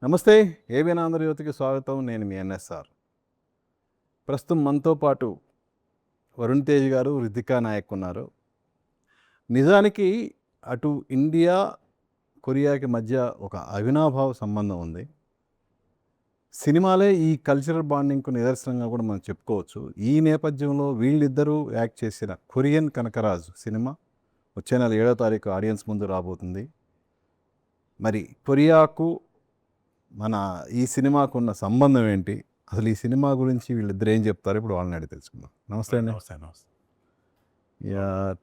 నమస్తే. ఏబిఎన్ ఆంధ్రజ్యోతికి స్వాగతం. నేను మీ ఎన్ఎస్ఆర్. ప్రస్తుతం మనతో పాటు వరుణ్ తేజ్ గారు, రితికా నాయక్ ఉన్నారు. నిజానికి అటు ఇండియా, కొరియాకి మధ్య ఒక అవినాభావ సంబంధం ఉంది. సినిమాలే ఈ కల్చరల్ బాండింగ్‌కు నిదర్శనంగా కూడా మనం చెప్పుకోవచ్చు. ఈ నేపథ్యంలో వీళ్ళిద్దరూ యాక్ట్ చేసిన 'కొరియన్ కనకరాజు' సినిమా వచ్చే నెల 7వ తారీఖు ఆడియన్స్ ముందు రాబోతుంది. మరి కొరియాకు మన ఈ సినిమాకున్న సంబంధం ఏంటి? అసలు ఈ సినిమా గురించి వీళ్ళిద్దరు ఏం చెప్తారో ఇప్పుడు వాళ్ళని అడిగి తెలుసుకుందాం. నమస్తే అండి. నమస్తే.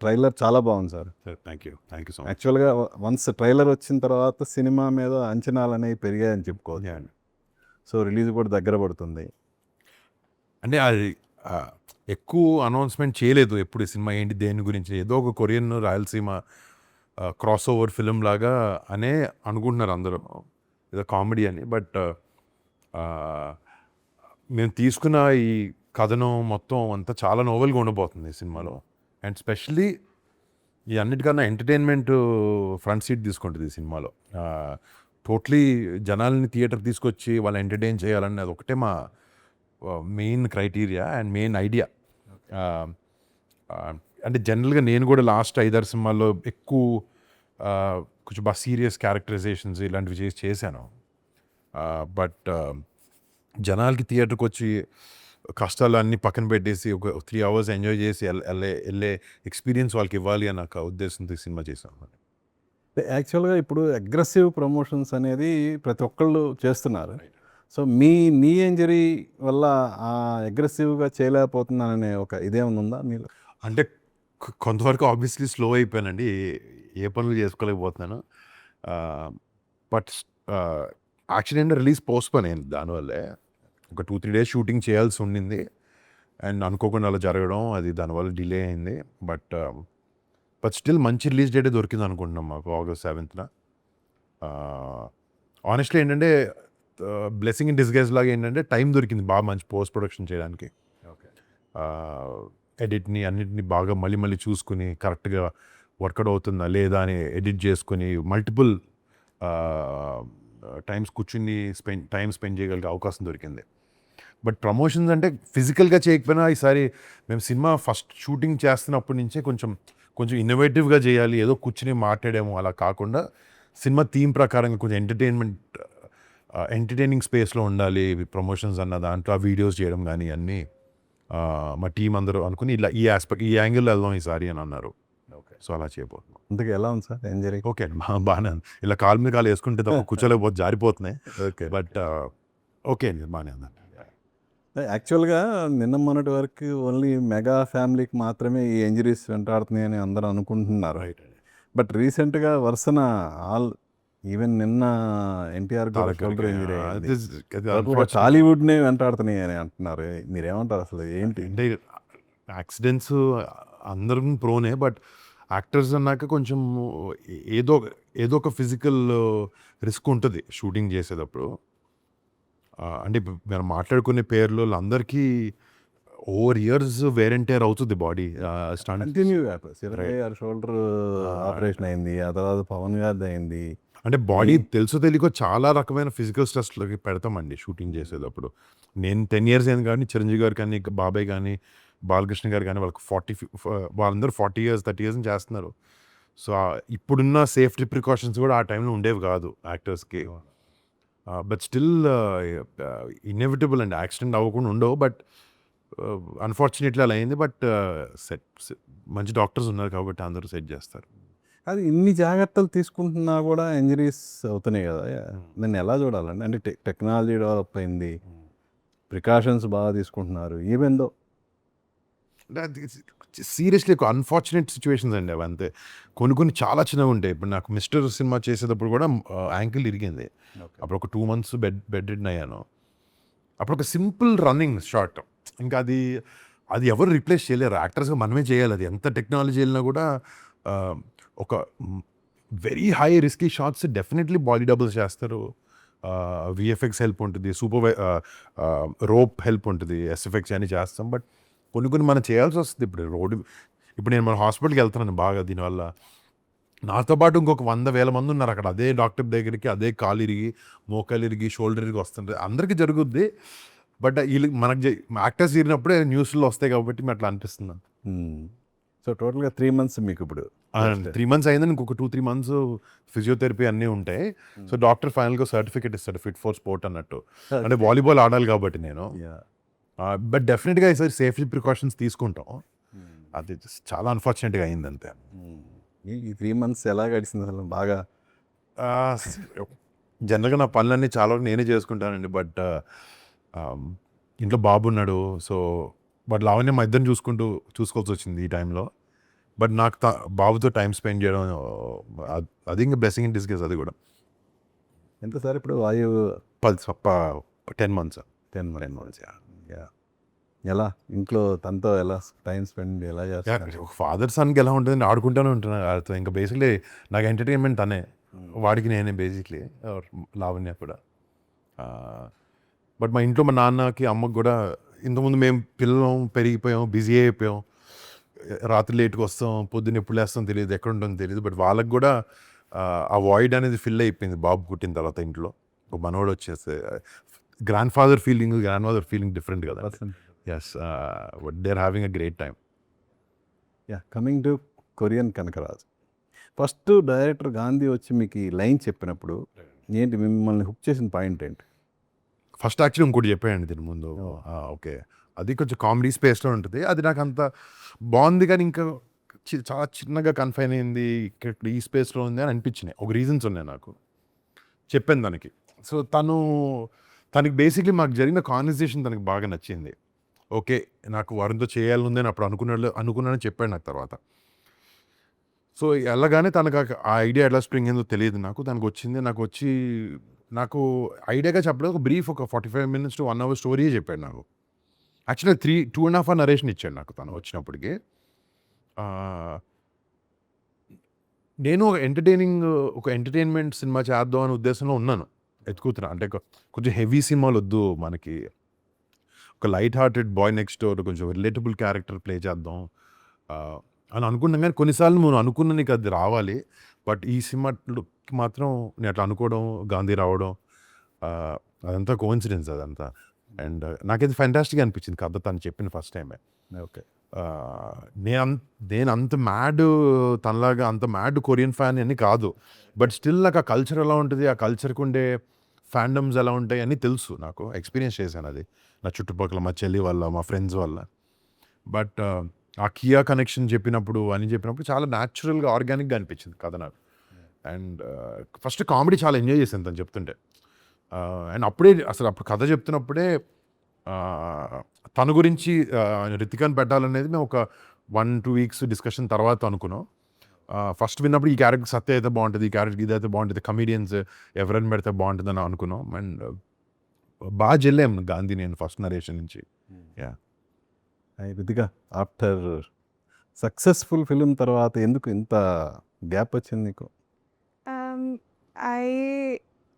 ట్రైలర్ చాలా బాగుంది sir. Thank you so much. యాక్చువల్గా వన్స్ ట్రైలర్ వచ్చిన తర్వాత సినిమా మీద అంచనాలు అనేవి పెరిగాయని చెప్పుకోవచ్చు. Yeah. సో రిలీజ్ కూడా దగ్గర పడుతుంది. అంటే అది ఎక్కువ అనౌన్స్మెంట్ చేయలేదు ఎప్పుడు ఈ సినిమా ఏంటి దేని గురించి, ఏదో ఒక Korean Rayalaseema cross over film లాగా అనే అనుకుంటున్నారు అందరూ, ఏదో కామెడీ అని. బట్ మేము తీసుకున్న ఈ కథనం మొత్తం అంతా చాలా నోవెల్గా ఉండబోతుంది ఈ సినిమాలో. అండ్ స్పెషల్లీ ఈ అన్నిటికన్నా ఎంటర్టైన్మెంట్ ఫ్రంట్ సీట్ తీసుకుంటుంది ఈ సినిమాలో. టోటలీ జనాల్ని థియేటర్ తీసుకొచ్చి వాళ్ళు ఎంటర్టైన్ చేయాలనేది ఒకటే మా main criteria and main idea. అంటే జనరల్గా నేను కూడా లాస్ట్ 5-6 సినిమాల్లో ఎక్కువ కొంచెం బాగా సీరియస్ క్యారెక్టరైజేషన్స్ ఇలాంటివి చేశాను. బట్ జనాలకి థియేటర్కి వచ్చి కష్టాలు అన్నీ పక్కన పెట్టేసి ఒక 3 hours ఎంజాయ్ చేసి వెళ్ళే ఎక్స్పీరియన్స్ వాళ్ళకి ఇవ్వాలి అని నాకు ఉద్దేశంతో ఈ సినిమా చేశాను. యాక్చువల్గా ఇప్పుడు అగ్రెసివ్ ప్రమోషన్స్ అనేది ప్రతి ఒక్కళ్ళు చేస్తున్నారు. సో నీ ఇంజరీ వల్ల ఆ అగ్రెసివ్గా చేయలేకపోతున్నాననే ఒక ఇదేమైనా ఉందా మీరు? అంటే కొంతవరకు ఆబ్వియస్లీ స్లో అయిపోయానండి, ఏ పనులు చేసుకోలేకపోతున్నాను. బట్ యాక్చువల్లీ రిలీజ్ పోస్ట్పోన్ అయింది దానివల్లే. ఒక 2-3 days షూటింగ్ చేయాల్సి ఉండింది అండ్ అనుకోకుండా అలా జరగడం, అది దానివల్ల డిలే అయింది. బట్ స్టిల్ మంచి రిలీజ్ డేటే దొరికింది అనుకుంటున్నాం మాకు, August 7th. ఆనెస్ట్లీ ఏంటంటే బ్లెస్సింగ్ ఇన్ డిస్గైజ్ లాగా ఏంటంటే టైం దొరికింది బాగా మంచి పోస్ట్ ప్రొడక్షన్ చేయడానికి. ఎడిట్ని అన్నిటిని బాగా మళ్ళీ చూసుకుని కరెక్ట్గా వర్కౌట్ అవుతుందా లేదా అని ఎడిట్ చేసుకుని మల్టిపుల్ టైమ్స్ కూర్చుని టైం స్పెండ్ చేయగలిగే అవకాశం దొరికింది. బట్ ప్రమోషన్స్ అంటే ఫిజికల్గా చేయకపోయినా ఈసారి మేము సినిమా ఫస్ట్ షూటింగ్ చేస్తున్నప్పటి నుంచే కొంచెం ఇన్నోవేటివ్గా చేయాలి, ఏదో కూర్చుని మాట్లాడాము అలా కాకుండా సినిమా థీమ్ ప్రకారంగా కొంచెం ఎంటర్టైనింగ్ స్పేస్లో ఉండాలి ప్రమోషన్స్ అన్న దాంట్లో ఆ వీడియోస్ చేయడం కానీ అన్నీ మా టీం అందరూ అనుకుని ఇలా ఈ యాంగిల్లో వెళ్దాం ఈసారి అని అన్నారు. ఓకే, సో అలా చేయబోతున్నాం. అందుకే ఎలా ఉంది సార్ ఇంజరీ? ఓకే అండి, బాగానే ఉంది. ఇలా కాలు మీద కాలు వేసుకుంటే తప్ప కూర్చోలేకపోతే జారిపోతున్నాయి. ఓకే, బట్ ఓకే అండి, బాగానే ఉందండి. యాక్చువల్గా నిన్న మొన్నటి వరకు ఓన్లీ మెగా ఫ్యామిలీకి మాత్రమే ఈ ఇంజరీస్ వెంటాడుతున్నాయి అని అందరూ అనుకుంటున్నారు. రైట్. బట్ రీసెంట్గా వరుసన ఈవెన్ నిన్న ఎన్టీఆర్ టాలీవుడ్నే వెంటాడుతున్నాయి అని అంటున్నారు. మీరేమంటారు అసలు ఏంటి? అంటే యాక్సిడెంట్స్ అందరం ప్రోనే, బట్ యాక్టర్స్ అన్నాక కొంచెం ఏదో ఒక ఫిజికల్ రిస్క్ ఉంటుంది షూటింగ్ చేసేటప్పుడు. అంటే మనం మాట్లాడుకునే పేర్లు అందరికీ over years wear and tear అవుతుంది బాడీ. కంటిన్యూగా షోల్డర్ ఆపరేషన్ అయింది, ఆ తర్వాత పవన్ గారిది అయింది. అంటే బాడీ తెలుసో తెలియకో చాలా రకమైన ఫిజికల్ స్ట్రెస్లోకి పెడతామండి షూటింగ్ చేసేటప్పుడు. నేను 10 years అయింది కానీ చిరంజీవి గారు కానీ బాబాయ్ కానీ బాలకృష్ణ గారు కానీ వాళ్ళందరూ 40 years 30 years చేస్తున్నారు. సో ఇప్పుడున్న సేఫ్టీ ప్రికాషన్స్ కూడా ఆ టైంలో ఉండేవి కాదు యాక్టర్స్కి. బట్ స్టిల్ ఇన్ఎవిటబుల్ అండి, యాక్సిడెంట్ అవ్వకుండా ఉండవు. బట్ అన్ఫార్చునేట్లీ అలా అయింది. బట్ మంచి డాక్టర్స్ ఉన్నారు కాబట్టి అందరూ సెట్ చేస్తారు. అది ఇన్ని జాగ్రత్తలు తీసుకుంటున్నా కూడా ఇంజరీస్ అవుతున్నాయి కదా, దాన్ని ఎలా చూడాలండి? అంటే టెక్నాలజీ డెవలప్ అయింది, ప్రికాషన్స్ బాగా తీసుకుంటున్నారు, ఈవెన్ దో సీరియస్లీ ఒక అన్ఫార్చునేట్ సిచ్యువేషన్స్ అండి అవి. అంతే, కొన్ని చాలా చిన్నగా ఉంటాయి. ఇప్పుడు నాకు మిస్టర్ సినిమా చేసేటప్పుడు కూడా యాంకిల్ ఇరిగింది. అప్పుడు ఒక 2 months బెడ్ రిడన్ అయ్యాను. అప్పుడు ఒక సింపుల్ రన్నింగ్ షాట్, ఇంకా అది ఎవరు రీప్లేస్ చేయలేరు, యాక్టర్స్గా మనమే చేయాలి. అది ఎంత టెక్నాలజీ వెళ్ళినా కూడా ఒక very high risky shots definitely body doubles చేస్తారు. విఎఫ్ఎక్స్ హెల్ప్ ఉంటుంది, రోప్ హెల్ప్ ఉంటుంది, ఎస్ఎఫ్ఎక్స్ అని చేస్తాం. బట్ కొన్ని మనం చేయాల్సి వస్తుంది. ఇప్పుడు నేను మన హాస్పిటల్కి వెళ్తున్నాను బాగా దీనివల్ల. నాతో పాటు ఇంకొక 100,000 మంది ఉన్నారు అక్కడ. అదే డాక్టర్ దగ్గరికి అదే కాలు ఇరిగి, మోకాలు ఇరిగి, షోల్డర్ ఇరిగి వస్తుంటారు. అందరికీ జరుగుద్ది. బట్ ఈళ్ళకి మనకు యాక్టర్స్ చేరినప్పుడే న్యూస్‌లో వస్తాయి కాబట్టి మరి అట్లా అనిపిస్తుంది నాకు. సో టోటల్గా 3 months మీకు ఇప్పుడు 3 months అయిందని ఇంకొక 2-3 months ఫిజియోథెరపీ అన్నీ ఉంటాయి. సో డాక్టర్ ఫైనల్‌గా సర్టిఫికేట్ ఇస్తాడు ఫిట్ ఫర్ స్పోర్ట్ అన్నట్టు. అంటే వాలీబాల్ ఆడాలి కాబట్టి నేను. బట్ డెఫినెట్‌గా ఈసారి సేఫ్టీ ప్రికాషన్స్ తీసుకుంటాం. అది just చాలా అన్‌ఫార్చునేట్‌గా అయింది అంతే. ఈ 3 months ఎలా గడిచింది అసలు బాగా? జనరల్‌గా నా పనులన్నీ చాలా వరకు నేనే చేసుకుంటానండి. బట్ ఇంట్లో బాబు ఉన్నాడు. సో బట్ లావణ్య మా ఇద్దరిని చూసుకోవాల్సి వచ్చింది ఈ టైంలో. బట్ నాకు బాబుతో టైం స్పెండ్ చేయడం అది ఇంకా బ్లెస్సింగ్ ఇన్ డిస్గైజ్ అది కూడా. ఎంత సార్ ఇప్పుడు వాయువు? 10 months. 10 months. యా. ఎలా ఇంట్లో తనతో ఎలా టైం స్పెండ్ ఎలా చేస్తారు? ఒక ఫాదర్ సన్కి ఎలా ఉంటుంది ఆడుకుంటూనే ఉంటున్నాను వాడితో. ఇంకా బేసిక్లీ నాకు ఎంటర్టైన్మెంట్ తనే, వాడికి నేనే బేసిక్లీ, లావణ్య కూడా. బట్ మా ఇంట్లో మా నాన్నకి అమ్మకి కూడా ఇంతకుముందు మేము పిల్లలం పెరిగిపోయాం, బిజీ అయిపోయాం, రాత్రి లేట్గా వస్తాం, పొద్దున్న ఎప్పుడు లేస్తాం తెలియదు, ఎక్కడ ఉంటుందో తెలియదు. బట్ వాళ్ళకి కూడా ఆ వాయిడ్ అనేది ఫిల్ అయిపోయింది బాబు పుట్టిన తర్వాత. ఇంట్లో ఒక మనోడు వచ్చేస్తే గ్రాండ్ ఫాదర్ ఫీలింగ్ డిఫరెంట్ కదా. Yes, but they are having a great time. Ya, coming to Korean Kanakaraju. First director Gandhi వచ్చి మీకు ఈ లైన్ చెప్పినప్పుడు ఏంటి మిమ్మల్ని హుక్ చేసిన పాయింట్ ఏంటి? ఫస్ట్ యాక్చువల్లీ ఇంకోటి చెప్పాయండి దీని ముందు. ఓకే, అది కొంచెం కామెడీ స్పేస్లో ఉంటుంది. అది నాకు అంత బాగుంది కానీ ఇంకా చాలా చిన్నగా కన్ఫైన్ అయింది, ఇక్కడ ఈ స్పేస్లో ఉంది అని అనిపించినాయి. ఒక రీజన్స్ ఉన్నాయి నాకు, చెప్పాను దానికి. సో తనకి బేసిక్లీ మాకు జరిగిన కాన్వర్సేషన్ తనకి బాగా నచ్చింది. ఓకే, నాకు వరుణ్తో చేయాలి ఉంది అని అప్పుడు అనుకున్నానని చెప్పాడు నాకు తర్వాత. సో వెళ్ళగానే తనకు ఆ ఐడియా ఎలా స్ప్రింగ్ అయిందో తెలియదు నాకు. తనకు వచ్చింది, నాకు ఐడియాగా చెప్పలేదు. ఒక బ్రీఫ్ ఒక 45 minutes to 1 hour స్టోరీ చెప్పాడు నాకు. యాక్చువల్లీ 2.5 hour నరేషన్ ఇచ్చాడు నాకు తను వచ్చినప్పటికి. నేను ఒక ఎంటర్టైన్మెంట్ సినిమా చేద్దాం అనే ఉద్దేశంలో ఉన్నాను, ఎత్తుకుతున్నా. అంటే కొంచెం హెవీ సినిమాలు వద్దు మనకి, ఒక light hearted boy next door, కొంచెం రిలేటబుల్ క్యారెక్టర్ ప్లే చేద్దాం అని అనుకున్నాం. కానీ కొన్నిసార్లు నువ్వు అనుకున్న నీకు అది రావాలి. బట్ ఈ సినిమాకి మాత్రం నేను అట్లా అనుకోవడం, గాంధీ రావడం, అదంతా కోఇన్సిడెన్స్ అదంతా. అండ్ నాకైతే ఫ్యాంటాస్టిక్ అనిపించింది కథ తను చెప్పిన ఫస్ట్ టైమే. ఓకే, నేను అంత మ్యాడ్ తనలాగా అంత మ్యాడ్ కొరియన్ ఫ్యాన్ అని కాదు. బట్ స్టిల్ నాకు ఆ కల్చర్ ఎలా ఉంటుంది, ఆ కల్చర్కి ఉండే ఫ్యాండమ్స్ ఎలా ఉంటాయి అని తెలుసు, నాకు ఎక్స్పీరియన్స్ చేశాను అది నా చుట్టుపక్కల, మా చెల్లి వల్ల, మా ఫ్రెండ్స్ వల్ల. బట్ ఆ కియా కనెక్షన్ చెప్పినప్పుడు చాలా న్యాచురల్గా, ఆర్గానిక్గా అనిపించింది కథ నాకు. అండ్ ఫస్ట్ కామెడీ చాలా ఎంజాయ్ చేశాను తను చెప్తుంటే. అండ్ అప్పుడు కథ చెప్తున్నప్పుడే తన గురించి రితికాని పెట్టాలనేది మేము ఒక 1-2 weeks డిస్కషన్ తర్వాత అనుకున్నాం. ఫస్ట్ విన్నప్పుడు ఈ క్యారెక్టర్ సత్య అయితే బాగుంటుంది, ఈ క్యారెక్టర్ ఇదైతే బాగుంటుంది, కమీడియన్స్ ఎవరైనా పెడితే బాగుంటుంది అని అనుకున్నాం. అండ్ బాగా జెల్లాం గాంధీ నేను ఫస్ట్ నరేషన్ నుంచి. Yeah, Ritika after successful film తర్వాత ఎందుకు ఇంత గ్యాప్ వచ్చింది నీకు?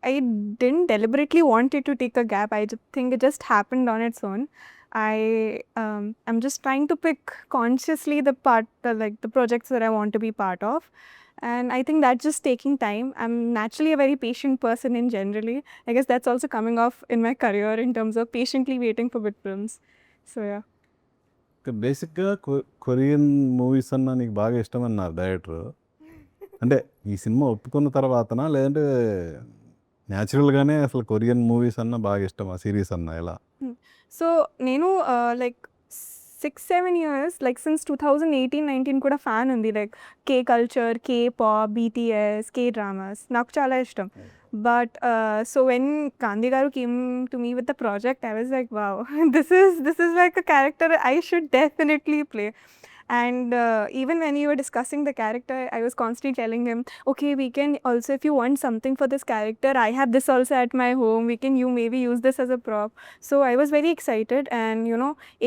I didn't deliberately want it to take a gap. I just think it just happened on its own. I'm just trying to pick consciously the projects that I want to be part of, and I think that's just taking time. I'm naturally a very patient person in generally. I guess that's also coming off in my career in terms of patiently waiting for good films. So yeah. బేసిక్గా Korean movies అన్నా నీకు బాగా ఇష్టం అన్నారు director. అంటే ఈ cinema ఒప్పుకున్న తర్వాతనా, లేదంటే న్యాచురల్గానే అసలు కొరియన్ మూవీస్ అన్నా బాగా ఇష్టమా, సిరీస్ అన్నా ఎలా? సో నేను like 6-7 years, like since 2018-19 కూడా ఫ్యాన్ ఉంది. Like K culture, K pop, BTS, K dramas నాకు చాలా ఇష్టం. But so when Gandhi garu came to me with the project, I was like, wow, this is like a character I should definitely play. And even when you were discussing the character, I was constantly telling him, okay, we can also, if you want something for this character, I have this also at my home, you maybe use this as a prop. So I was very excited and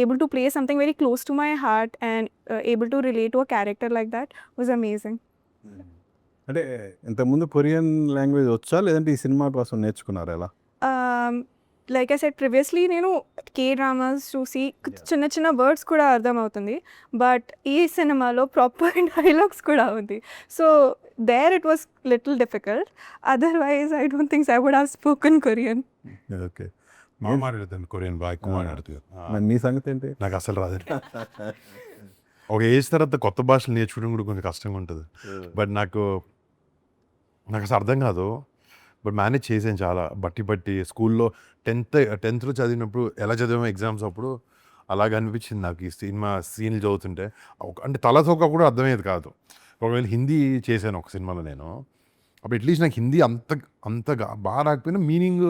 able to play something very close to my heart and able to relate to a character like that was amazing. అంటే ఇంతకుముందు Korean language వచ్చా, లేదంటే ఈ cinema కోసం నేర్చుకున్నారా ఎలా? Like I said ప్రివియస్లీ నేను K dramas చూసి చిన్న చిన్న వర్డ్స్ కూడా అర్థమవుతుంది, బట్ ఈ సినిమాలో ప్రాపర్ డైలాగ్స్ కూడా ఉంది. So there it was little difficult, otherwise I don't thinks I would have spoken Korean. Okay. మాట్లాడేదండి కొరియన్ బాగా ఎక్కువ మాట్లాడుతుంది. మరి మీ సంగతి ఏంటి? నాకు అసలు రాదండి. ఒక ఏజ్ తర్వాత కొత్త భాషలు నేర్చుకోవడం కూడా కొంచెం కష్టంగా ఉంటుంది. బట్ నాకు అసలు అర్థం కాదు, బట్ మేనేజ్ చేసాను చాలా బట్టి స్కూల్లో 10th చదివినప్పుడు ఎలా చదివామో ఎగ్జామ్స్ అప్పుడు అలాగ అనిపించింది నాకు ఈ సినిమా సీన్లు చదువుతుంటే. అంటే తలతోక కూడా అర్థమయ్యేది కాదు. ఒకవేళ హిందీ చేశాను ఒక సినిమాలో నేను, అప్పుడు అట్లీస్ట్ నాకు హిందీ అంతగా బాగా రాకపోయినా మీనింగ్,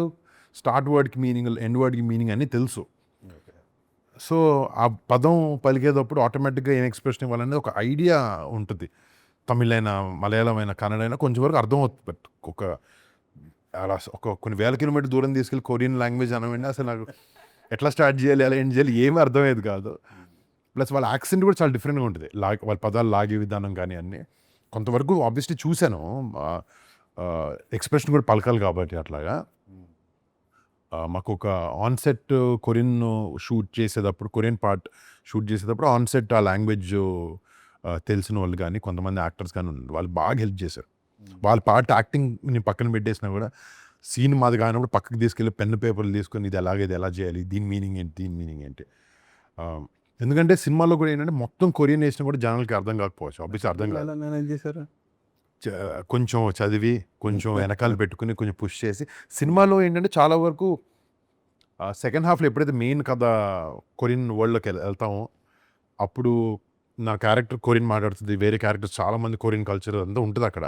స్టార్ట్ వర్డ్కి మీనింగ్, ఎండ్ వర్డ్కి మీనింగ్ అన్నీ తెలుసు. సో ఆ పదం పలికేటప్పుడు ఆటోమేటిక్గా ఏం ఎక్స్ప్రెషన్ ఇవ్వాలనేది ఒక ఐడియా ఉంటుంది. తమిళ్ అయినా, మలయాళం అయినా, కన్నడ అయినా కొంచెం వరకు అర్థం అవుతుంది. బట్ కొన్ని వేల కిలోమీటర్ దూరం తీసుకెళ్ళి కొరియన్ లాంగ్వేజ్ అనమండి, అసలు నాకు ఎట్లా స్టార్ట్ చేయాలి, ఎలా ఎండ్ చేయాలి ఏమీ అర్థమయ్యేది కాదు. ప్లస్ వాళ్ళ యాక్సెంట్ కూడా చాలా డిఫరెంట్గా ఉంటుంది. వాళ్ళ పదాలు లాగే విధానం కానీ అన్నీ కొంతవరకు ఆబ్వియస్లీ చూశాను. ఎక్స్ప్రెషన్ కూడా పలకాలి కాబట్టి అట్లాగా. మాకు ఒక ఆన్సెట్ కొరియన్ షూట్ చేసేటప్పుడు, కొరియన్ పార్ట్ షూట్ చేసేటప్పుడు ఆన్సెట్ ఆ లాంగ్వేజ్ తెలిసిన వాళ్ళు కానీ కొంతమంది యాక్టర్స్ కానీ ఉన్నారు, వాళ్ళు బాగా హెల్ప్ చేశారు. వాళ్ళ పార్ట్ యాక్టింగ్ని పక్కన పెట్టేసినా కూడా సీన్ మాది కానప్పుడు పక్కకి తీసుకెళ్ళి పెన్ పేపర్లు తీసుకొని ఇది ఎలా చేయాలి, దీని మీనింగ్ ఏంటి. ఎందుకంటే సినిమాలో కూడా ఏంటంటే మొత్తం కొరియన్ వేసినా కూడా జనాలకి అర్థం కాకపోవచ్చు. ఆబ్వియస్లీ అర్థం కాదు. ఎలా మేనేజ్ చేశారు? కొంచెం చదివి కొంచెం వెనకాల పెట్టుకుని కొంచెం పుష్ చేసి, సినిమాలో ఏంటంటే చాలా వరకు సెకండ్ హాఫ్లో ఎప్పుడైతే మెయిన్ కథ కొరియన్ వరల్డ్లోకి వెళ్తామో అప్పుడు నా క్యారెక్టర్ కొరియన్ మాట్లాడుతుంది, వేరే క్యారెక్టర్స్ చాలామంది కొరియన్ కల్చర్ అంతా ఉంటుంది అక్కడ.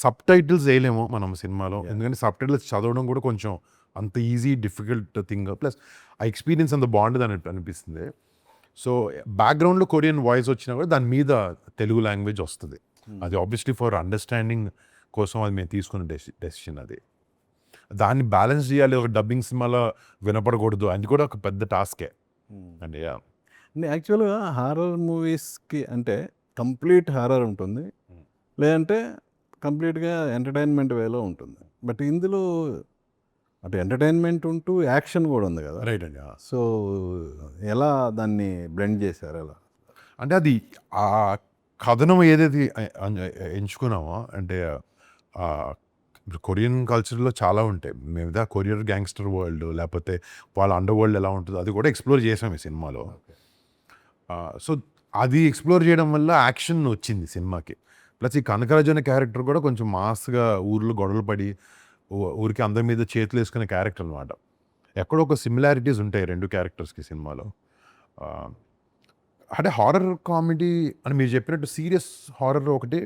సబ్ టైటిల్స్ వేయలేము మనం సినిమాలో, ఎందుకంటే సబ్ టైటిల్స్ చదవడం కూడా కొంచెం అంత ఈజీ డిఫికల్ట్ థింగ్. ప్లస్ ఆ ఎక్స్పీరియన్స్ అంత బాగుంటుంది అని అనిపిస్తుంది. సో బ్యాక్గ్రౌండ్లో కొరియన్ వాయిస్ వచ్చినా కూడా దాని మీద తెలుగు లాంగ్వేజ్ వస్తుంది. అది ఆబ్వియస్లీ ఫర్ అండర్స్టాండింగ్ కోసం అది మేము తీసుకున్న డెసిషన్. అది దాన్ని బ్యాలెన్స్ చేయాలి. ఒక డబ్బింగ్ సినిమాలో వినపడకూడదు, అది కూడా ఒక పెద్ద టాస్కే అండి. యాక్చువల్గా హారర్ మూవీస్కి అంటే కంప్లీట్ హారర్ ఉంటుంది, లేదంటే కంప్లీట్గా ఎంటర్టైన్మెంట్ వేలో ఉంటుంది. బట్ ఇందులో అటు ఎంటర్టైన్మెంట్ ఉంటూ యాక్షన్ కూడా ఉంది కదా. రైట్ అండి. సో ఎలా దాన్ని బ్లెండ్ చేశారు? ఎలా అంటే అది ఆ కథనం ఏదైతే ఎంచుకున్నామో, అంటే కొరియన్ కల్చర్లో చాలా ఉంటాయి. మేము కొరియర్ గ్యాంగ్స్టర్ వరల్డ్, లేకపోతే వాళ్ళ అండర్ వరల్డ్ ఎలా ఉంటుందో అది కూడా ఎక్స్ప్లోర్ చేసాం ఈ సినిమాలో. సో అది ఎక్స్ప్లోర్ చేయడం వల్ల యాక్షన్ వచ్చింది సినిమాకి. ప్లస్ ఈ కనకరాజు అనే క్యారెక్టర్ కూడా కొంచెం మాస్గా ఊర్లో గొడవలు పడి ఊరికి అందరి మీద చేతులు వేసుకునే క్యారెక్టర్ అనమాట. ఎక్కడో ఒక సిమిలారిటీస్ ఉంటాయి రెండు క్యారెక్టర్స్కి సినిమాలో. అంటే హారర్ కామెడీ అని మీరు చెప్పినట్టు సీరియస్ హారర్ ఒకటి,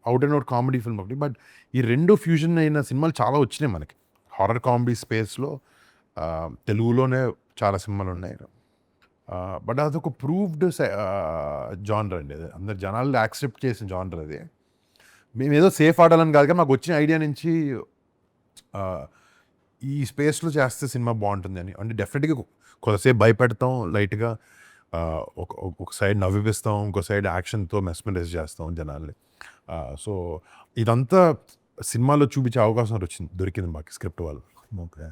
out and out comedy film ఒకటి. బట్ ఈ రెండు ఫ్యూజన్ అయిన సినిమాలు చాలా వచ్చినాయి మనకి హారర్ కామెడీ స్పేస్లో. తెలుగులోనే చాలా సినిమాలు ఉన్నాయి. బట్ అదొక ప్రూవ్డ్ జానర్ అండి, అది అందరు జనాలు యాక్సెప్ట్ చేసిన జానర్. అది మేము ఏదో సేఫ్ ఆడాలని కాదు, కానీ మాకు వచ్చిన ఐడియా నుంచి ఈ స్పేస్లో చేస్తే సినిమా బాగుంటుంది అని. అంటే డెఫినెట్గా కొంతసేపు భయపెడతాం లైట్గా, ఒక సైడ్ నవ్విపిస్తాం, ఇంకో సైడ్ యాక్షన్తో మెస్మరైజ్ చేస్తాం జనాల్ని. సో ఇదంతా సినిమాలో చూపించే అవకాశం దొరికింది మాకు స్క్రిప్ట్ వాళ్ళు. ఓకే.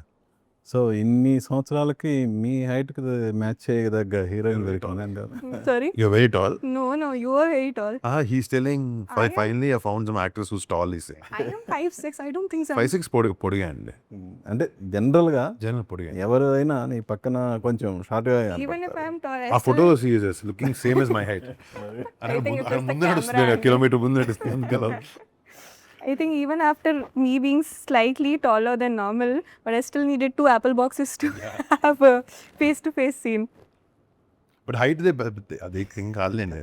సో ఇన్ని సంవత్సరాలకి మీ హైట్కి మ్యాచ్ చేయదగ్గ హీరోయిన్ దొరికిందండి. Sorry? You're very tall. No, you are very tall. He's telling I am- finally I found some actress who's tall. He's saying I am 5'6". I don't think so. 5'6" పొడిగా అండి, అంటే జనరల్గా జనరల్ పొడిగా. ఎవరైనా నీ పక్కన కొంచెం షార్ట్గా Even if I am tall, ఆ ఫోటోలో is looking same as my height. I think it was the ముందు నడుస్తుంది, camera. కిలోమీటర్ ముందు నడుస్తుంది కదా. I think even after me being slightly taller than normal, but I still needed 2 apple boxes to have a face-to-face scene. But height అదే thing కాదులేండి.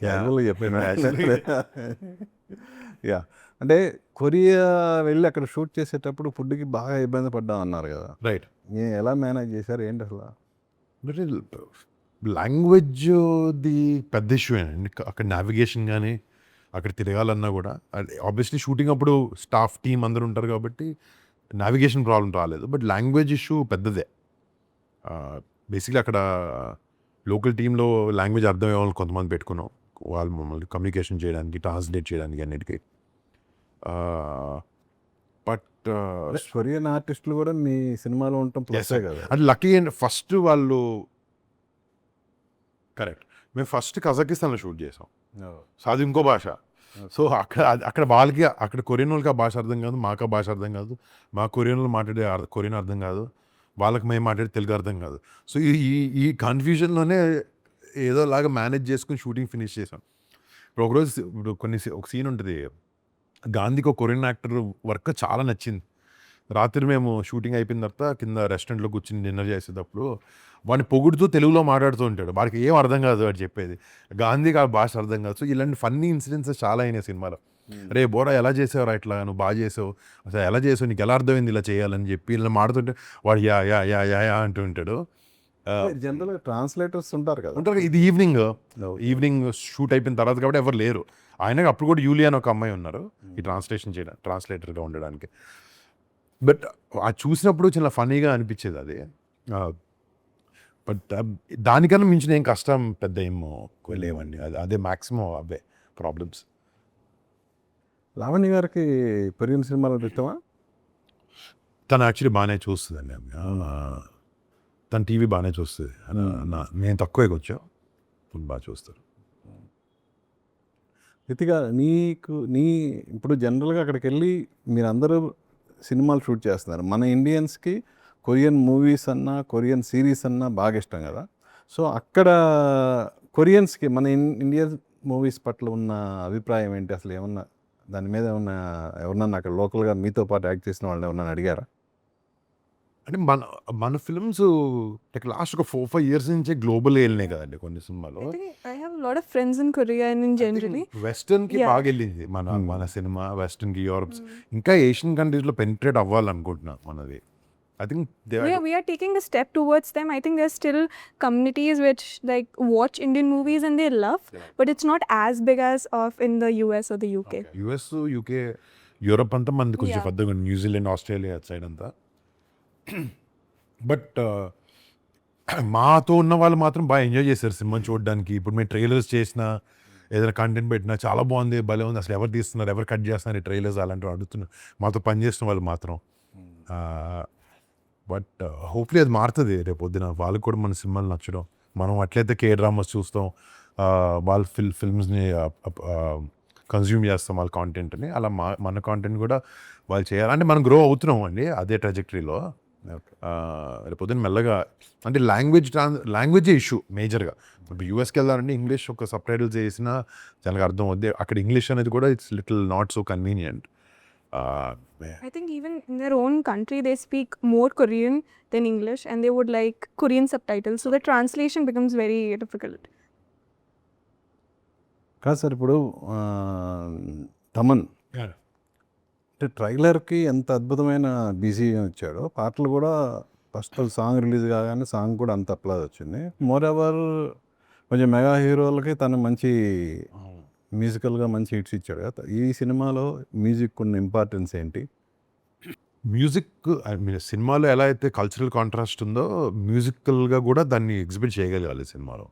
క్యాజువల్గా చెప్పాను. Yeah, అంటే కొరియా వెళ్ళి అక్కడ షూట్ చేసేటప్పుడు ఫుడ్కి బాగా ఇబ్బంది పడ్డాం అన్నారు కదా. రైట్. ఎలా మేనేజ్ చేశారు ఏంటి అసలు? బట్ లాంగ్వేజ్ది పెద్ద ఇష్యూ అండి అక్కడ. నావిగేషన్ కానీ అక్కడ తిరగాలన్నా కూడా, ఆబ్వియస్లీ షూటింగ్ అప్పుడు స్టాఫ్ టీం అందరూ ఉంటారు కాబట్టి నావిగేషన్ ప్రాబ్లం రాలేదు. బట్ లాంగ్వేజ్ ఇష్యూ పెద్దదే. బేసిక్లీ అక్కడ లోకల్ టీంలో లాంగ్వేజ్ అర్థమయ్యే వాళ్ళు కొంతమంది పెట్టుకున్నాం, వాళ్ళు మమ్మల్ని కమ్యూనికేషన్ చేయడానికి, ట్రాన్స్లేట్ చేయడానికి అన్నిటికీ. బట్ కొరియన్ ఆర్టిస్టులు కూడా మీ సినిమాలో ఉండటం ప్లస్సే కదా. అంటే లక్కీ అండ్ ఫస్ట్ వాళ్ళు కరెక్ట్ మేము ఫస్ట్ కజకిస్తాన్లో షూట్ చేసాం. సో అది ఇంకో భాష. సో అక్కడ వాళ్ళకి అక్కడ కొరియన్ వాళ్ళకి ఆ భాష అర్థం కాదు, మాకు ఆ భాష అర్థం కాదు, మా కొరియన్ వాళ్ళు మాట్లాడే కొరియన్ అర్థం కాదు, వాళ్ళకి మేము మాట్లాడే తెలుగు అర్థం కాదు. సో ఈ కన్ఫ్యూజన్లోనే ఏదోలాగా మేనేజ్ చేసుకుని షూటింగ్ ఫినిష్ చేసాం. ఇప్పుడు ఒకరోజు ఒక సీన్ ఉంటుంది, గాంధీకి ఒక కొరియన్ యాక్టర్ వర్క్ చాలా నచ్చింది. రాత్రి మేము షూటింగ్ అయిపోయిన తర్వాత కింద రెస్టారెంట్లో కూర్చుని డిన్నర్ చేసేటప్పుడు వాడిని పొగుడుతూ తెలుగులో మాట్లాడుతూ ఉంటాడు. వాడికి ఏం అర్థం కాదు వాడు చెప్పేది, గాంధీకి ఆ భాష అర్థం కాదు. సో ఇలాంటి ఫన్నీ ఇన్సిడెంట్స్ చాలా అయినాయి సినిమాలో. రే బోరా ఎలా చేసావురా ఇట్లా, నువ్వు బాగా చేసావు, అసలు ఎలా చేసావు, నీకు ఎలా అర్థమైంది ఇలా చేయాలని చెప్పి ఇలా మాడుతుంటే వాడు yeah yeah yeah yeah yeah అంటూ ఉంటాడు. జనరల్గా ట్రాన్స్లేటర్స్ ఉంటారు కదా. ఉంటారు. ఇది ఈవినింగ్ షూట్ అయిపోయిన తర్వాత కాబట్టి ఎవరు లేరు. ఆయనకి అప్పుడు కూడా యూలియా అని ఒక అమ్మాయి ఉన్నారు ఈ ట్రాన్స్లేషన్ చేయడం, ట్రాన్స్లేటర్గా ఉండడానికి. బట్ అది చూసినప్పుడు చాలా ఫనీగా అనిపించేది అది. బట్ దానికన్నా మించిన ఏం కష్టం పెద్ద ఏమో లేవండి. అదే మ్యాక్సిమం అవే ప్రాబ్లమ్స్. లావణ్య గారికి కొరియన్ సినిమాలు ఇష్టమా? తను యాక్చువల్లీ బాగానే చూస్తుందండి. తను టీవీ బాగానే చూస్తుంది. నేను తక్కువగా వచ్చా, బాగా చూస్తారు. రితిగా ఇప్పుడు జనరల్గా అక్కడికి వెళ్ళి మీరందరూ సినిమాలు షూట్ చేస్తున్నారు. మన ఇండియన్స్కి కొరియన్ మూవీస్ అన్నా కొరియన్ సిరీస్ అన్నా బాగా ఇష్టం కదా. సో అక్కడ కొరియన్స్కి మన ఇండియన్ మూవీస్ పట్ల ఉన్న అభిప్రాయం ఏంటి? అసలు ఏమన్నా దాని మీద ఎవరన్నా అక్కడ లోకల్గా మీతో పాటు యాక్ట్ చేసిన వాళ్ళు ఏమన్నా అడిగారా? అంటే మన ఫిల్మ్స్ లాస్ట్ ఒక 4-5 years నుంచే గ్లోబల్ వెళ్ళినాయి కదండి కొన్ని సినిమాలు. I have a lot of friends in Korea and in generally. వెస్టర్న్కి బాగా వెళ్ళింది మన సినిమా, వెస్టర్న్కి యూరోప్స్, ఇంకా ఏషియన్ కంట్రీస్లో పెనిట్రేట్ అవ్వాలనుకుంటున్నాం మనది. I think we are taking a step towards them. I think there's still communities which like watch Indian movies and they love, but it's not as big as of in the US or the UK. US, UK, Europe అంతా మనది కొంచెం Yeah. పెద్దగా, New Zealand, Australia side అంతా. But మాతో ఉన్న వాళ్ళు మాత్రం బాగా ఎంజాయ్ చేశారు సినిమాని చూడడానికి. ఇప్పుడు మేము ట్రైలర్స్ చేసినా ఏదైనా కంటెంట్ పెట్టినా చాలా బాగుంది, భలే ఉంది, అసలు ఎవరు తీస్తున్నారు, ఎవరు కట్ చేస్తున్నారు ఈ ట్రైలర్స్ అలాంటివి అడుగుతున్నారు మాతో పనిచేస్తున్న వాళ్ళు మాత్రం. బట్ హోప్ఫుల్లీ అది మారుతుంది రేపు పొద్దున, వాళ్ళకి కూడా మన సినిమాలు నచ్చడం. మనం అట్లయితే కే డ్రామాస్ చూస్తాం, వాళ్ళ ఫిల్మ్స్ని కన్జ్యూమ్ చేస్తాం వాళ్ళ కాంటెంట్ని, అలా మన కాంటెంట్ కూడా వాళ్ళు చేయాలంటే మనం గ్రో అవుతున్నాం అండి అదే ట్రాజెక్టరీలో. రేపు పొద్దున మెల్లగా అంటే లాంగ్వేజే ఇష్యూ మేజర్గా. ఇప్పుడు యూఎస్కి వెళ్ళాలంటే ఇంగ్లీష్ ఒక సబ్ టైటిల్స్ చేసినా చాలా అర్థం అవుద్ది, అక్కడ ఇంగ్లీష్ అనేది కూడా it's little not so convenient. I think even in their own country they speak more Korean than English and they would like Korean subtitles, so the translation becomes very difficult. కాదు sir, ఇప్పుడు తమన్ అంటే ట్రైలర్కి ఎంత అద్భుతమైన busy ఇచ్చాడో, పాటలు కూడా first song release కాగానే song కూడా అంత అప్లాజ్ వచ్చింది. మోర్ ఎవర్ కొంచెం మెగా హీరోలకి తను మంచి మ్యూజికల్గా మంచి హిట్స్ ఇచ్చాడు కదా. ఈ సినిమాలో మ్యూజిక్ ఉన్న ఇంపార్టెన్స్ ఏంటి? మ్యూజిక్ సినిమాలో ఎలా అయితే కల్చరల్ కాంట్రాస్ట్ ఉందో మ్యూజికల్గా కూడా దాన్ని ఎగ్జిబిట్ చేయగలగాలి సినిమాలో.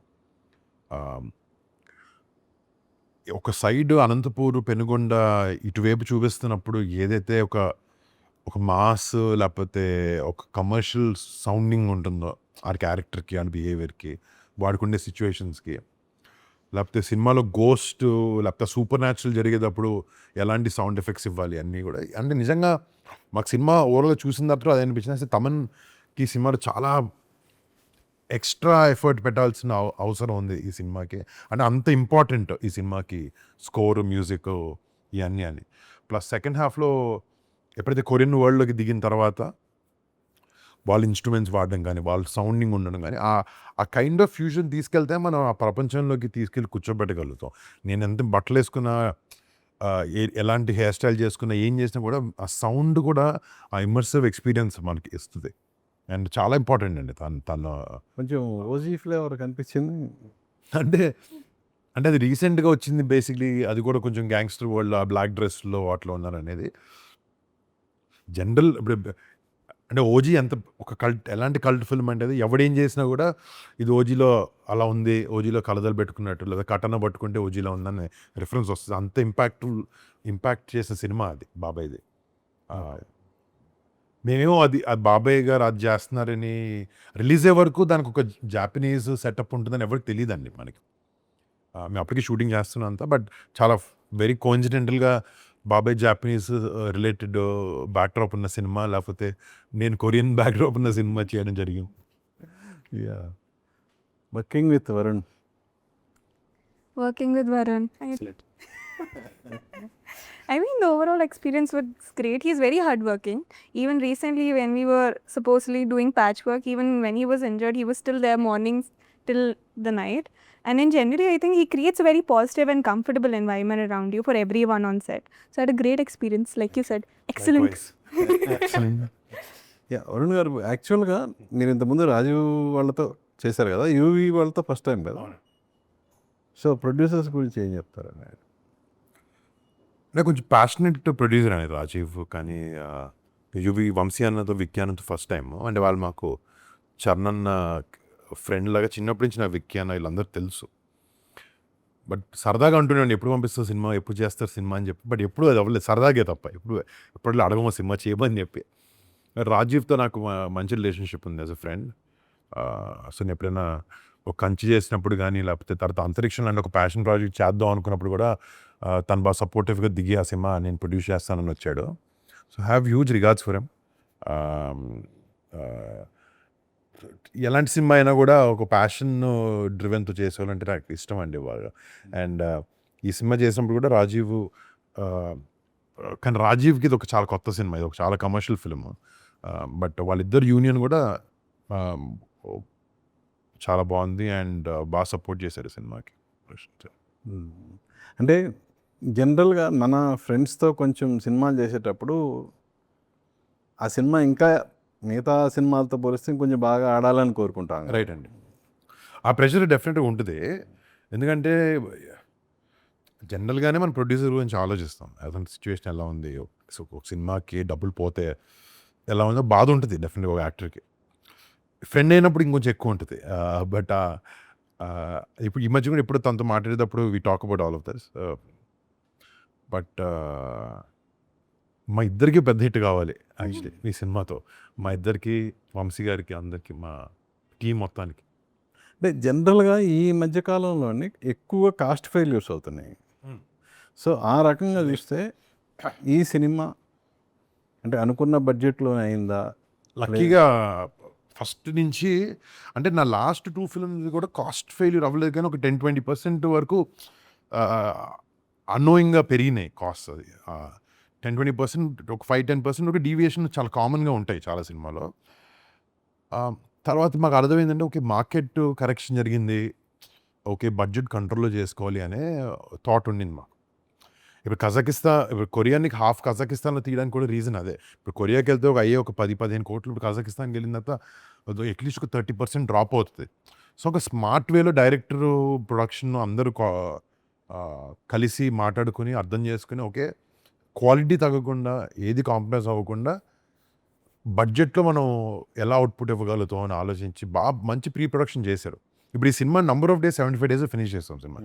ఒక సైడ్ అనంతపూర్, పెనుగొండ ఇటువైపు చూపిస్తున్నప్పుడు ఏదైతే ఒక మాస్ లేకపోతే ఒక కమర్షియల్ సౌండింగ్ ఉంటుందో ఆ క్యారెక్టర్కి, ఆ బిహేవియర్కి, వాడుకుండే సిచ్యువేషన్స్కి, లేకపోతే సినిమాలో గోస్ట్ లేకపోతే సూపర్ న్యాచురల్ జరిగేటప్పుడు ఎలాంటి సౌండ్ ఎఫెక్ట్స్ ఇవ్వాలి అన్నీ కూడా. అంటే నిజంగా మాకు సినిమా ఓవరాల్గా చూసిన తర్వాత అదే అనిపించింది, అసలు తమన్కి సినిమాలో చాలా ఎక్స్ట్రా ఎఫర్ట్ పెట్టాల్సిన అవసరం ఉంది ఈ సినిమాకి. అంటే అంత ఇంపార్టెంట్ ఈ సినిమాకి స్కోర్, మ్యూజిక్ ఇవన్నీ అని. ప్లస్ సెకండ్ హాఫ్లో ఎప్పుడైతే కొరియన్ వరల్డ్లోకి దిగిన తర్వాత వాళ్ళ ఇన్స్ట్రుమెంట్స్ వాడడం కానీ, వాళ్ళ సౌండింగ్ ఉండడం కానీ, ఆ కైండ్ ఆఫ్ ఫ్యూజన్ తీసుకెళ్తే మనం ఆ ప్రపంచంలోకి తీసుకెళ్ళి కూర్చోబెట్టగలుగుతాం. నేను ఎంత బట్టలు వేసుకున్నా, ఎలాంటి హెయిర్ స్టైల్ చేసుకున్నా, ఏం చేసినా కూడా ఆ సౌండ్ కూడా ఆ ఇమర్సివ్ ఎక్స్పీరియన్స్ మనకి ఇస్తుంది. అండ్ చాలా ఇంపార్టెంట్ అండి తన కొంచెం ఓజీ ఫ్లేవర్ కనిపించింది. అంటే అది రీసెంట్గా వచ్చింది బేసిక్లీ. అది కూడా కొంచెం గ్యాంగ్స్టర్ వరల్డ్, ఆ బ్లాక్ డ్రెస్లో వాటిలో ఉన్నారు అనేది జనరల్. ఇప్పుడు అంటే ఓజీ ఎంత ఒక కల్ట్, ఎలాంటి కల్ట్ ఫిల్మ్ అంటే అది ఎవడేం చేసినా కూడా ఇది ఓజీలో అలా ఉంది, ఓజీలో కలదలు పెట్టుకున్నట్టు, లేదా కటన పట్టుకుంటే ఓజీలో ఉందని రిఫరెన్స్ వస్తుంది. అంత ఇంపాక్ట్ చేసిన సినిమా అది బాబాయ్ది. మేమేమో అది బాబాయ్ గారు అది చేస్తున్నారని రిలీజ్ అయ్యే వరకు దానికి ఒక జాపనీస్ సెటప్ ఉంటుందని ఎవరికి తెలియదండి మనకి. మేము అప్పటికి షూటింగ్ చేస్తున్నాం అంతా, బట్ చాలా వెరీ కోఇన్సిడెంటల్గా బాబాయ్ జాపనీస్ రిలేటెడ్ బ్యాక్డ్రాప్ ఉన్న సినిమా, లేకపోతే నేను కొరియన్ బ్యాక్డ్రాప్ ఉన్న సినిమా చేయడం జరిగింది. Yeah working with Varun. Working with Varun. I mean, the overall experience was great. He's very hardworking. Even recently, when we were supposedly doing patchwork, even when he was injured, he was still there mornings till the night. And in generally, I think he creates a very positive and comfortable environment around you for everyone on set. So I had a great experience, like you said. Excellent. Yeah Varun గారు, యాక్చువల్గా మీరు ఇంతకుముందు రాజీవ్ వాళ్ళతో చేశారు కదా, UV వాళ్ళతో first time కదా. So producers గురించి ఏం చెప్తారండి? నాకు కొంచెం ప్యాషనెట్ ప్రొడ్యూసర్ అనేది రాజీవ్, కానీ యువి వంశీ అన్నతో విక్కీ అన్నతో ఫస్ట్ టైం. అంటే వాళ్ళు మాకు చరణ్ అన్న ఫ్రెండ్ లాగా చిన్నప్పటి నుంచి నాకు విక్కీ అన్న వీళ్ళందరూ తెలుసు. బట్ సరదాగా అంటున్నాను, ఎప్పుడు పంపిస్తారు సినిమా, ఎప్పుడు చేస్తారు సినిమా అని చెప్పి. బట్ ఎప్పుడు అది అవ్వలేదు, సరదాగే తప్ప ఎప్పుడు అడగమో సినిమా చేయమని చెప్పి. రాజీవ్తో నాకు మంచి రిలేషన్షిప్ ఉంది యాజ్ అ ఫ్రెండ్. అసలు ఎప్పుడైనా ఒక కంచి చేసినప్పుడు కానీ, లేకపోతే తర్వాత అంతరిక్షంలో అంటే ఒక ప్యాషన్ ప్రాజెక్ట్ చేద్దాం అనుకున్నప్పుడు కూడా తను బాగా సపోర్టివ్గా దిగి ఆ సినిమా నేను ప్రొడ్యూస్ చేస్తానని వచ్చాడు. So have huge regards for him. ఎలాంటి సినిమా అయినా కూడా ఒక ప్యాషన్ డ్రివెన్తో చేసేవాళ్ళంటే నాకు ఇష్టం అండి బాగా. అండ్ ఈ సినిమా చేసినప్పుడు కూడా రాజీవ్, కానీ రాజీవ్కి ఇది ఒక చాలా కొత్త సినిమా, ఇది ఒక చాలా కమర్షియల్ ఫిల్మ్. బట్ వాళ్ళిద్దరు యూనియన్ కూడా చాలా బాగుంది అండ్ బాగా సపోర్ట్ చేశారు సినిమాకి. అంటే జనరల్గా మన ఫ్రెండ్స్తో కొంచెం సినిమాలు చేసేటప్పుడు ఆ సినిమా ఇంకా మిగతా సినిమాలతో పోలిస్తే కొంచెం బాగా ఆడాలని కోరుకుంటాం. రైట్ అండి, ఆ ప్రెషర్ డెఫినెట్గా ఉంటుంది. ఎందుకంటే జనరల్గానే మనం ప్రొడ్యూసర్ గురించి ఆలోచిస్తాం, అతని సిచ్యువేషన్ ఎలా ఉంది, సో ఒక సినిమాకి డబ్బులు పోతే ఎలా ఉందో బాధ ఉంటుంది డెఫినెట్గా ఒక యాక్టర్కి. ఫ్రెండ్ అయినప్పుడు ఇంకొంచెం ఎక్కువ ఉంటుంది. బట్ ఇప్పుడు ఈ మధ్య కూడా ఇప్పుడు తనతో మాట్లాడేటప్పుడు we talk about all of this. But మా ఇద్దరికి పెద్ద హిట్ కావాలి యాక్చువల్లీ ఈ సినిమాతో, మా ఇద్దరికి, వంశీ గారికి, అందరికీ, మా టీం మొత్తానికి. అంటే జనరల్గా ఈ మధ్యకాలంలోని ఎక్కువ కాస్ట్ ఫెయిల్యూర్స్ అవుతున్నాయి. సో ఆ రకంగా చూస్తే ఈ సినిమా అంటే అనుకున్న బడ్జెట్లో అయిందా? లక్కీగా ఫస్ట్ నుంచి, అంటే నా లాస్ట్ 2 ఫిల్మ్స్ కూడా కాస్ట్ ఫెయిల్యూర్ అవ్వలేదు, కానీ ఒక 10-20% వరకు అన్నోయింగ్గా పెరిగినాయి కాస్ట్. అది 10-20%, ఒక 5-10% ఒక డీవియేషన్ చాలా కామన్గా ఉంటాయి చాలా సినిమాలో. తర్వాత మాకు అర్థమైందంటే ఓకే మార్కెట్ కరెక్షన్ జరిగింది, ఓకే బడ్జెట్ కంట్రోల్లో చేసుకోవాలి అనే థాట్ ఉండింది మాకు. ఇప్పుడు ఇప్పుడు కొరియానికి హాఫ్ కజాకిస్తాన్లో తీయడానికి కూడా రీజన్ అదే. ఇప్పుడు కొరియాకి వెళ్తే ఒక 10-15 కోట్లు, ఇప్పుడు కజాకిస్తాన్కి వెళ్ళిన తర్వాత అట్లీస్ట్ ఒక 30% డ్రాప్ అవుతుంది. సో ఒక స్మార్ట్ వేలో డైరెక్టర్, ప్రొడక్షన్ అందరూ కలిసి మాట్లాడుకుని అర్థం చేసుకుని ఓకే క్వాలిటీ తగ్గకుండా, ఏది కాంప్రమైజ్ అవ్వకుండా బడ్జెట్లో మనం ఎలా అవుట్పుట్ ఇవ్వగలుగుతాం అని ఆలోచించి బాగా మంచి ప్రీ ప్రొడక్షన్ చేశారు. ఇప్పుడు ఈ cinema number of days 75 days finish చేస్తాం సినిమా.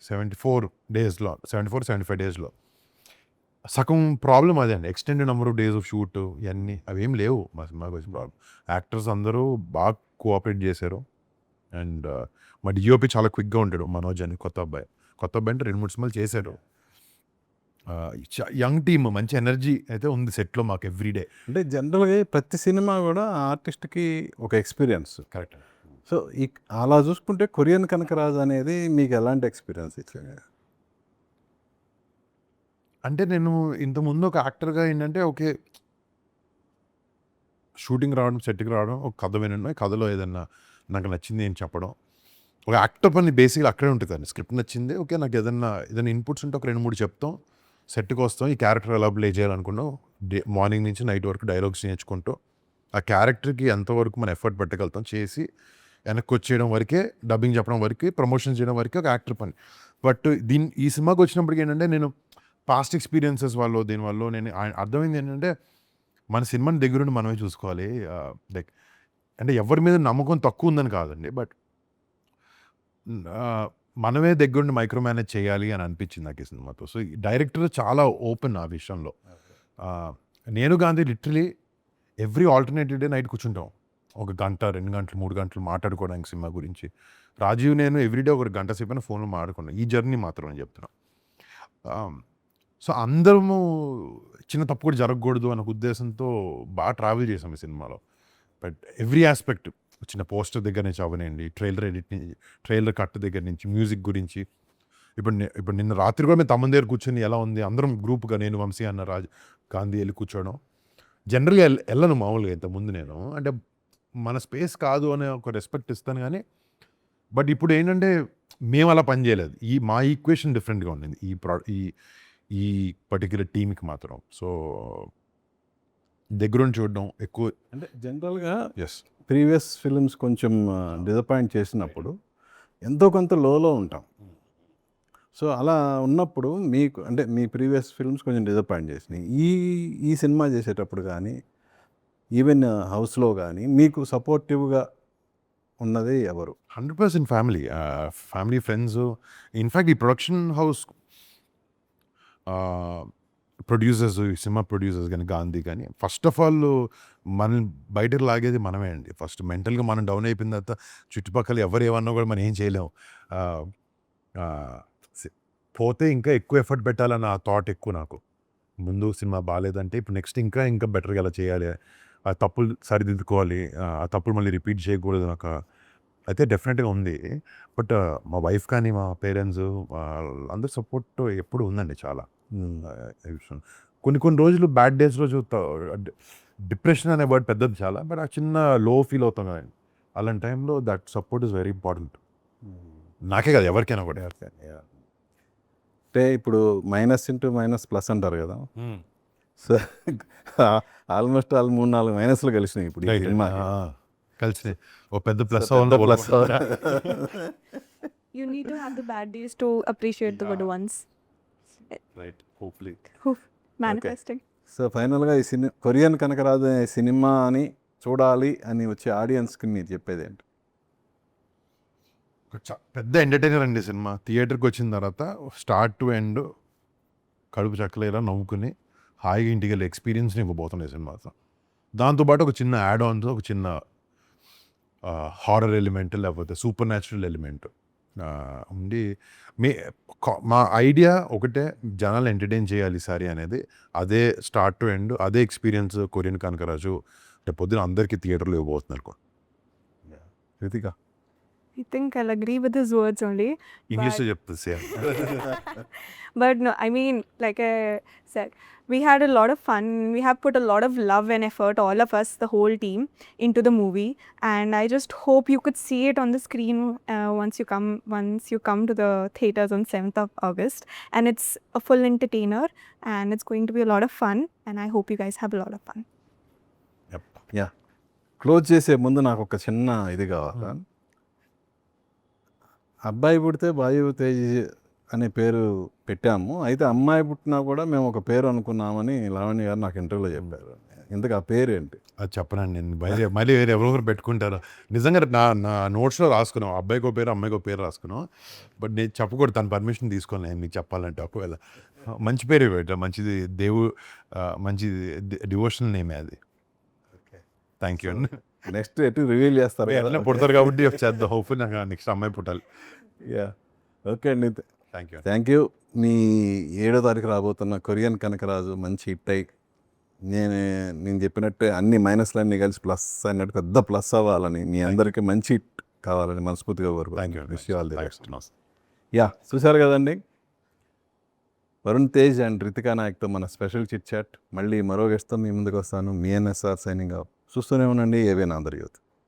74-75 డేస్లో. సగం ప్రాబ్లం అదే అండి, extended number of days of shoot, ఇవన్నీ అవేం లేవు మా సినిమాకి వచ్చిన ప్రాబ్లం. యాక్టర్స్ అందరూ బాగా కోఆపరేట్ చేశారు. అండ్ మా డిఓపి చాలా క్విక్గా ఉంటాడు, మనోజ్ అని కొత్త అబ్బాయి అంటే 2-3 సినిమాలు చేశారు. యంగ్ టీమ్, మంచి ఎనర్జీ అయితే ఉంది సెట్లో మాకు ఎవ్రీడే. అంటే జనరల్గా ప్రతి సినిమా కూడా ఆర్టిస్ట్కి ఒక ఎక్స్పీరియన్స్. కరెక్ట్. సో అలా చూసుకుంటే కొరియన్ కనకరాజు అనేది మీకు ఎలాంటి ఎక్స్పీరియన్స్ ఇచ్చింది? అంటే నేను ఇంతకుముందు ఒక యాక్టర్గా ఏంటంటే ఓకే షూటింగ్ రావడం, సెట్కి రావడం, ఒక కథ వినడం, కథలో ఏదన్నా నాకు నచ్చింది అని చెప్పడం. ఒక యాక్టర్ పని బేసిక్గా అక్కడే ఉంటుంది అండి. స్క్రిప్ట్ నచ్చింది, ఓకే నాకు ఏదైనా ఇన్పుట్స్ ఉంటే ఒక 2-3 చెప్తాం, సెట్కి వస్తాం, ఈ క్యారెక్టర్ ఎలా ప్లే చేయాలనుకున్నాం, మార్నింగ్ నుంచి నైట్ వరకు డైలాగ్స్ నేర్చుకుంటూ ఆ క్యారెక్టర్కి ఎంతవరకు మనం ఎఫర్ట్ పెట్టగలుగుతాం చేసి వెనక్కి వచ్చేయడం వరకే, డబ్బింగ్ చెప్పడం వరకే, ప్రమోషన్ చేయడం వరకే ఒక యాక్టర్ పని. బట్ ఈ సినిమాకి వచ్చినప్పటికి ఏంటంటే నేను పాస్ట్ ఎక్స్పీరియన్సెస్ వల్ల, దీనివల్ల నేను అర్థమైంది ఏంటంటే మన సినిమాని దగ్గరుండి మనమే చూసుకోవాలి. లైక్ అంటే ఎవరి మీద నమ్మకం తక్కువ ఉందని కాదండి, బట్ మనమే దగ్గరుండి మైక్రో మేనేజ్ చేయాలి అని అనిపించింది నాకు ఈ సినిమాతో. సో డైరెక్టర్ చాలా ఓపెన్ ఆ విషయంలో. నేను Gandhi literally every alternative day night కూర్చుంటాం, ఒక గంట 2 గంటలు 3 గంటలు మాట్లాడుకోవడానికి సినిమా గురించి. రాజీవ్ నేను ఎవ్రీడే ఒక గంట సేపు ఫోన్లో మాట్లాడుకున్నాం, ఈ జర్నీ మాత్రం నేను చెప్తున్నాను. సో అందరము చిన్న తప్పు కూడా జరగకూడదు అన్న ఉద్దేశంతో బాగా ట్రావెల్ చేసాం ఈ సినిమాలో. బట్ ఎవ్రీ ఆస్పెక్ట్, చిన్న పోస్టర్ దగ్గర నుంచి అవనండి, ట్రైలర్ ఎడిట్ నుంచి, ట్రైలర్ కట్ దగ్గర నుంచి, మ్యూజిక్ గురించి. ఇప్పుడు నిన్న రాత్రి కూడా మేము తమ్ముని దగ్గర కూర్చొని ఎలా ఉంది అందరం గ్రూప్గా, నేను వంశీ అన్న గాంధీ వెళ్ళి కూర్చోవడం. జనరల్గా వెళ్ళను మామూలుగా ఇంతకుముందు నేను, అంటే మన స్పేస్ కాదు అనే ఒక రెస్పెక్ట్ ఇస్తాను కానీ. బట్ ఇప్పుడు ఏంటంటే మేము అలా పని చేయలేదు, మా ఈక్వేషన్ డిఫరెంట్గా ఉండింది ఈ పర్టిక్యులర్ టీంకి మాత్రం. సో దగ్గరుండి చూడడం ఎక్కువ. అంటే జనరల్గా ఎస్, ప్రీవియస్ ఫిల్మ్స్ కొంచెం డిసప్పాయింట్ చేసినప్పుడు ఎంతో కొంత లోలో ఉంటాం. సో అలా ఉన్నప్పుడు మీకు అంటే మీ ప్రీవియస్ ఫిల్మ్స్ కొంచెం డిసప్పాయింట్ చేసినాయి, ఈ సినిమా చేసేటప్పుడు కానీ ఈవెన్ హౌస్లో కానీ మీకు సపోర్టివ్గా ఉన్నది ఎవరు? 100% ఫ్యామిలీ ఫ్రెండ్స్. ఇన్ఫ్యాక్ట్ ఈ ప్రొడక్షన్ హౌస్ ప్రొడ్యూసర్స్, ఈ సినిమా ప్రొడ్యూసర్స్ కానీ, గాంధీ కానీ, ఫస్ట్ ఆఫ్ ఆల్ మనల్ని బయటకు లాగేది మనమే అండి. ఫస్ట్ మెంటల్గా మనం డౌన్ అయిపోయిన తర్వాత చుట్టుపక్కల ఎవరు ఏమన్నా కూడా మనం ఏం చేయలేము. పోతే ఇంకా ఎక్కువ ఎఫర్ట్ పెట్టాలన్న ఆ థాట్ ఎక్కువ నాకు. ముందు సినిమా బాగాలేదంటే ఇప్పుడు నెక్స్ట్ ఇంకా బెటర్గా ఎలా చేయాలి, ఆ తప్పులు సరిదిద్దుకోవాలి, ఆ తప్పులు మళ్ళీ రిపీట్ చేయకూడదు నాకు అయితే డెఫినెట్గా ఉంది. బట్ మా వైఫ్ కానీ మా పేరెంట్స్ అందరు సపోర్ట్ ఎప్పుడు ఉందండి చాలా. కొన్ని రోజులు బ్యాడ్ డేస్ రోజు డిప్రెషన్ అనే వర్డ్ పెద్దది చాలా, బట్ ఆ చిన్న లో ఫీల్ అవుతాం కదండి, అలాంటి టైంలో that support is very important. నాకే కదా ఎవరికైనా కూడా. అంటే ఇప్పుడు మైనస్ ఇంటూ మైనస్ ప్లస్ అంటారు కదా, సో ఆల్మోస్ట్ 3-4 మైనస్లు కలిసినాయి ఇప్పుడు ఈ సినిమా. కలిసి ఓ పెద్ద plus plus. You need to have the bad days to appreciate the good ones. Right, hopefully. Manifesting. So ఫైనల్గా ఈ కొరియన్ కనకరాజు అనే సినిమాని చూడాలి అని వచ్చే ఆడియన్స్కి మీరు చెప్పేది ఏంటి? పెద్ద ఎంటర్టైనర్ అండి సినిమా. థియేటర్కి వచ్చిన తర్వాత స్టార్ట్ టు ఎండ్ కడుపు చక్కలేలా నవ్వుకుని హాయిగా ఇంటికి వెళ్ళి ఎక్స్పీరియన్స్ని ఇవ్వబోతున్నాయి సినిమాతో. దాంతోపాటు ఒక చిన్న యాడ్ ఆన్స్, ఒక చిన్న హారర్ ఎలిమెంట్ లేకపోతే సూపర్ న్యాచురల్ ఎలిమెంట్ ఉండి మా ఐడియా ఒకటే, జనాలు ఎంటర్టైన్ చేయాలి ఈసారి అనేది. అదే స్టార్ట్ టు ఎండ్ అదే ఎక్స్పీరియన్స్ కొరియన్ కనకరాజు రేపు పొద్దున అందరికీ థియేటర్లో ఇవ్వబోతున్నారు. Ritika? I think I'll agree with his words only. ఇంగ్లీష్లో చెప్తుంది same. But no, I mean, like I said, we had a lot of fun. We have put a lot of love and effort, all of us, the whole team, into the movie. And I just hope you could see it on the screen once you come to the theaters on 7th of August. And it's a full entertainer, and it's going to be a lot of fun. And I hope you guys have a lot of fun. Yeah, close చేసే ముందు నాకు ఒక చిన్న ఇది కావాలా. అబ్బాయి పుడితే బాయు తేజ్ అనే పేరు పెట్టాము, అయితే అమ్మాయి పుట్టినా కూడా మేము ఒక పేరు అనుకున్నామని లావణ్య గారు నాకు ఇంటర్వ్యూలో చెప్పారు. ఇందుకు ఆ పేరు ఏంటి? అది చెప్పనండి నేను, మళ్ళీ వేరే ఎవరొకరు పెట్టుకుంటారు. నిజంగా నా నోట్స్లో రాసుకున్నాం, అబ్బాయికో పేరు అమ్మాయికో పేరు రాసుకున్నాం. బట్ నేను చెప్పకూడదు, తన పర్మిషన్ తీసుకోను నేను మీకు చెప్పాలంటే. ఒకవేళ మంచి పేరు పెట్టా, మంచిది, మంచి డివోషనల్ నేమే అది. థ్యాంక్ యూ అండి. నెక్స్ట్ ఎటు రివీల్ చేస్తారు? ఎలా పుడతారు కాబట్టి చేద్దాం, హోప్ఫుల్ నాకు నెక్స్ట్ అమ్మాయి పుట్టాలి. యా, ఓకే అండి, థ్యాంక్ యూ. మీ 7వ తారీఖు రాబోతున్న కొరియన్ కనకరాజు మంచి హిట్ అయ్యి నేను చెప్పినట్టు అన్ని మైనస్లన్నీ కలిసి ప్లస్ అన్నట్టు పెద్ద ప్లస్ అవ్వాలని, మీ అందరికీ మంచి హిట్ కావాలని మనస్ఫూర్తిగా thank you. Wish you all the best. Yeah, చూశారు కదండి, వరుణ్ తేజ్ అండ్ రితికా నాయక్తో మన స్పెషల్ చిట్ చాట్. మళ్ళీ మరో గెస్ట్తో మీ ముందుకు వస్తాను. మీ ఎన్ఎస్ఆర్ సైనింగ్ ఆఫ్. చూస్తూనే ఉండండి ఏవేనా అందరి యూత్.